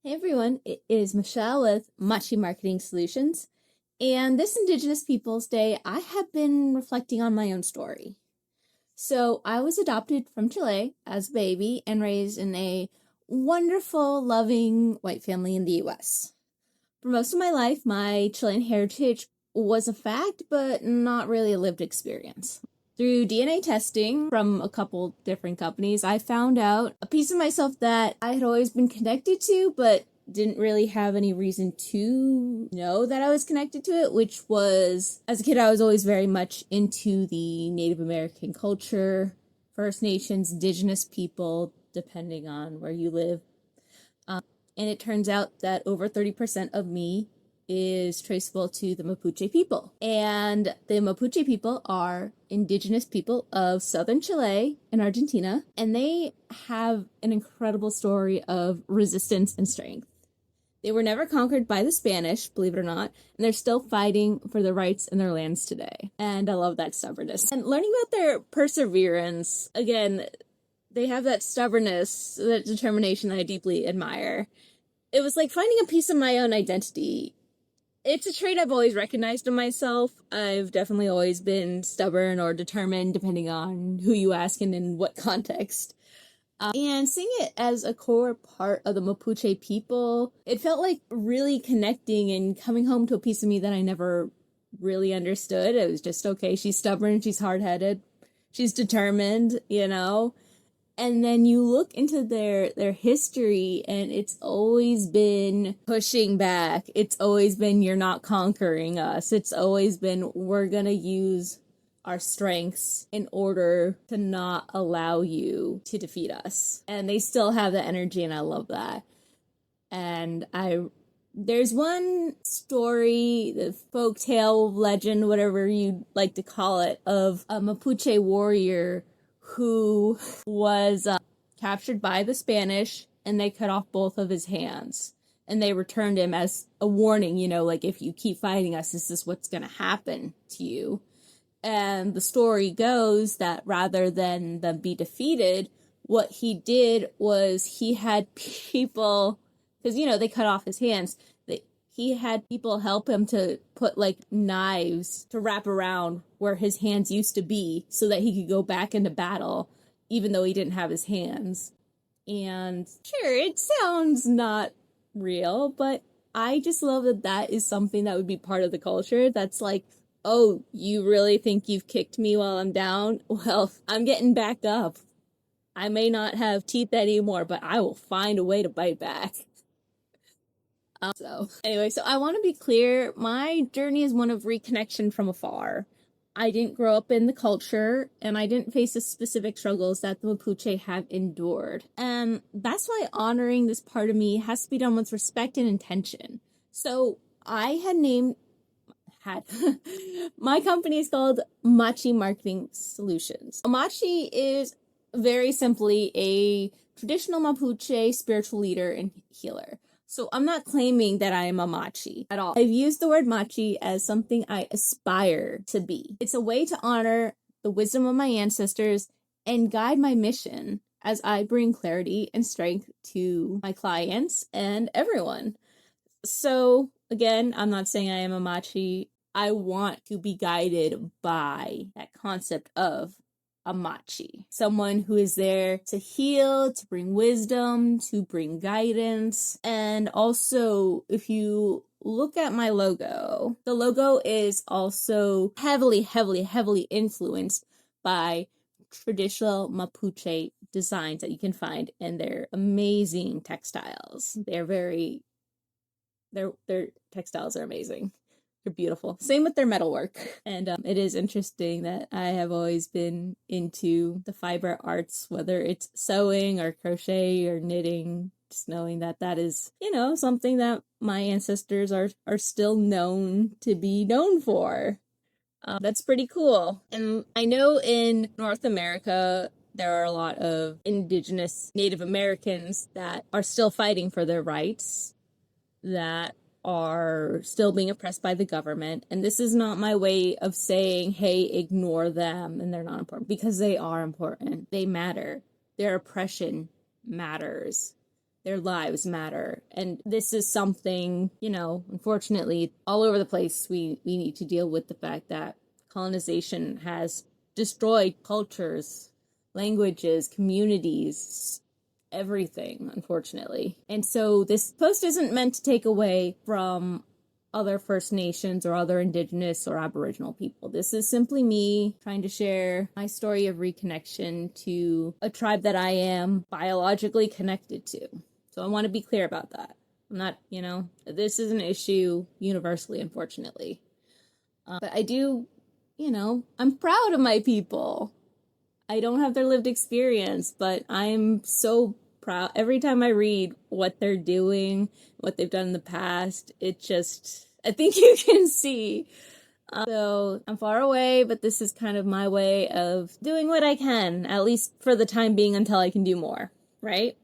Hey everyone, it is Michelle with Machi Marketing Solutions. And this Indigenous Peoples Day, I have been reflecting on my own story. So I was adopted from Chile as a baby and raised in a wonderful, loving white family in the US. For most of my life, my Chilean heritage was a fact, but not really a lived experience. Through DNA testing from a couple different companies, I found out a piece of myself that I had always been connected to, but didn't really have any reason to know that I was connected to it, which was, as a kid, I was always very much into the Native American culture, First Nations, Indigenous people, depending on where you live. And it turns out that over 30% of me is traceable to the Mapuche people. And the Mapuche people are indigenous people of southern Chile and Argentina, and they have an incredible story of resistance and strength. They were never conquered by the Spanish, believe it or not, and they're still fighting for their rights in their lands today. And I love that stubbornness. And learning about their perseverance, again, they have that stubbornness, that determination I deeply admire. It was like finding a piece of my own identity. It's a trait I've always recognized in myself. I've definitely always been stubborn or determined, depending on who you ask and in what context. And seeing it as a core part of the Mapuche people, it felt like really connecting and coming home to a piece of me that I never really understood. It was just, okay, she's stubborn, she's hard-headed, she's determined, you know? And then you look into their history, and it's always been pushing back. It's always been, you're not conquering us. It's always been, we're going to use our strengths in order to not allow you to defeat us. And they still have that energy, and I love that. And there's one story, the folk tale, legend, whatever you'd like to call it, of a Mapuche warrior who was captured by the Spanish, and they cut off both of his hands. And they returned him as a warning, like, if you keep fighting us, this is what's going to happen to you. And the story goes that rather than them be defeated, what he did was he had people, because, they cut off his hands, he had people help him to put knives to wrap around where his hands used to be so that he could go back into battle even though he didn't have his hands. And sure, it sounds not real, but I just love that is something that would be part of the culture. That's like, oh, you really think you've kicked me while I'm down? Well, I'm getting back up. I may not have teeth anymore, but I will find a way to bite back. So I want to be clear, my journey is one of reconnection from afar. I didn't grow up in the culture, and I didn't face the specific struggles that the Mapuche have endured. And that's why honoring this part of me has to be done with respect and intention. So I my company is called Machi Marketing Solutions. Machi is very simply a traditional Mapuche spiritual leader and healer. So I'm not claiming that I am a Machi at all. I've used the word Machi as something I aspire to be. It's a way to honor the wisdom of my ancestors and guide my mission as I bring clarity and strength to my clients and everyone. So again, I'm not saying I am a Machi. I want to be guided by that concept of a Machi, someone who is there to heal, to bring wisdom, to bring guidance. And also, if you look at my logo, the logo is also heavily influenced by traditional Mapuche designs that you can find in their amazing textiles. Their textiles are amazing. They're beautiful. Same with their metalwork. And it is interesting that I have always been into the fiber arts, whether it's sewing or crochet or knitting, just knowing that is, something that my ancestors are still known to be known for. That's pretty cool. And I know in North America, there are a lot of indigenous Native Americans that are still fighting for their rights, that are still being oppressed by the government. And this is not my way of saying, hey, ignore them and they're not important, because they are important. They matter. Their oppression matters. their lives matter. And this is something, unfortunately, all over the place, we need to deal with the fact that colonization has destroyed cultures, languages, communities, everything, unfortunately. And so this post isn't meant to take away from other First Nations or other Indigenous or Aboriginal people. This is simply me trying to share my story of reconnection to a tribe that I am biologically connected to. So I want to be clear about that. I'm not, this is an issue universally, unfortunately. But I do, I'm proud of my people. I don't have their lived experience, but I'm so proud. Every time I read what they're doing, what they've done in the past, I think you can see. So I'm far away, but this is kind of my way of doing what I can, at least for the time being until I can do more, right?